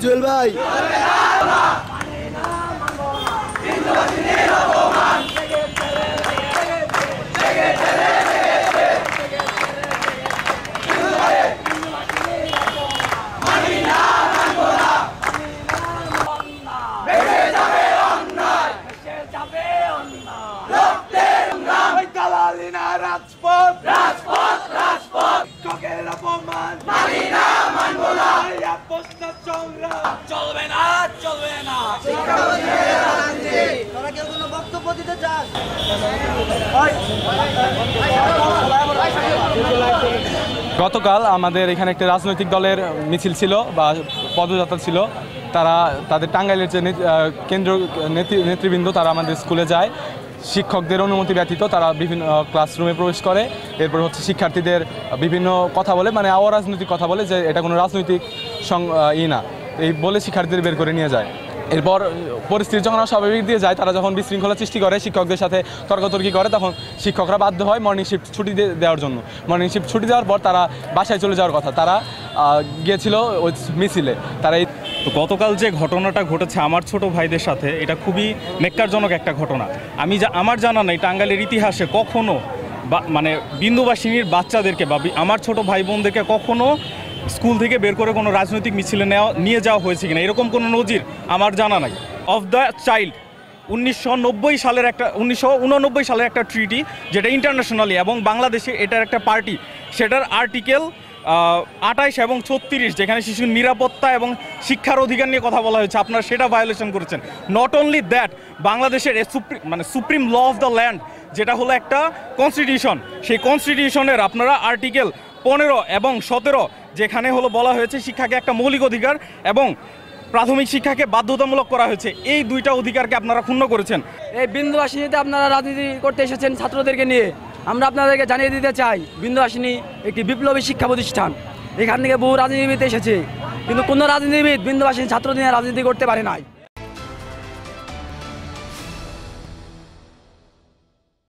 জুয়েল ভাই। রাজপথ রাজপথ রাজপথ চোখের অপমান মানি না মানব না সংগ্রাম চলবে না চলবে না। তোরা কেউ কোনো বক্তব্য দিতে চাস? গতকাল আমাদের এখানে একটা রাজনৈতিক দলের মিছিল ছিল বা পদযাত্রা ছিল। তারা তাদের টাঙ্গাইলের যে কেন্দ্রীয় নেতৃবৃন্দ তারা আমাদের স্কুলে যায়। শিক্ষকদের অনুমতি ব্যতীত তারা বিভিন্ন ক্লাসরুমে প্রবেশ করে। এরপর হচ্ছে শিক্ষার্থীদের বিভিন্ন কথা বলে, মানে অরাজনৈতিক কথা বলে, যে এটা কোনো রাজনৈতিক না এই বলে শিক্ষার্থীদের বের করে নিয়ে যায়। এরপর পরিস্থিতি যখন স্বাভাবিক দিয়ে যায়, তারা যখন বিশৃঙ্খলা সৃষ্টি করে, শিক্ষকদের সাথে তর্কাতর্কি করে, তখন শিক্ষকরা বাধ্য হয় মর্নিং শিফট ছুটি দেওয়ার জন্য। মর্নিং শিফট ছুটি দেওয়ার পর তারা বাসায় চলে যাওয়ার কথা। তারা গিয়েছিল ওই মিছিলে। তারা তো গতকাল যে ঘটনাটা ঘটেছে আমার ছোট ভাইদের সাথে, এটা খুবই নেক্কারজনক একটা ঘটনা। আমার জানা নেই টাঙ্গাইলের ইতিহাসে কখনো মানে বিন্দুবাসিনীর বাচ্চাদেরকে বা আমার ছোট ভাই বোনদেরকে কখনো স্কুল থেকে বের করে কোনো রাজনৈতিক মিছিলে নিয়ে যাওয়া হয়েছে কিনা এরকম কোনো নজির আমার জানা নাই। অফ দ্য চাইল্ড 1989 সালের একটা ট্রিটি, যেটা ইন্টারন্যাশনালি এবং বাংলাদেশে এটার একটা পার্টি, সেটার আর্টিকেল 28 এবং 36, যেখানে শিশুর নিরাপত্তা এবং শিক্ষার অধিকার নিয়ে কথা বলা হয়েছে, আপনারা সেটা ভায়োলেশন করেছেন। নট অনলি দ্যাট, বাংলাদেশের supreme law of the land, যেটা হলো একটা কনস্টিটিউশন, সেই কনস্টিটিউশনের আপনারা আর্টিকেল 15 এবং 17, যেখানে হলো বলা হয়েছে শিক্ষাকে একটা মৌলিক অধিকার এবং প্রাথমিক শিক্ষাকে বাধ্যতামূলক করা হয়েছে, এই দুইটা অধিকারকে আপনারা ক্ষুণ্ণ করেছেন। এই বিন্দুবাসিনীতে আপনারা রাজনীতি করতে এসেছেন ছাত্রদেরকে নিয়ে। আমরা আপনাদেরকে জানিয়ে দিতে চাই, বিন্দুবাসিনী একটি বিপ্লবী শিক্ষা প্রতিষ্ঠান। এখান থেকে বহু রাজনীতিবিদ এসেছে, কিন্তু কোনো রাজনীতিবিদ বিন্দুবাসিনী ছাত্র নিয়ে রাজনীতি করতে পারে নাই।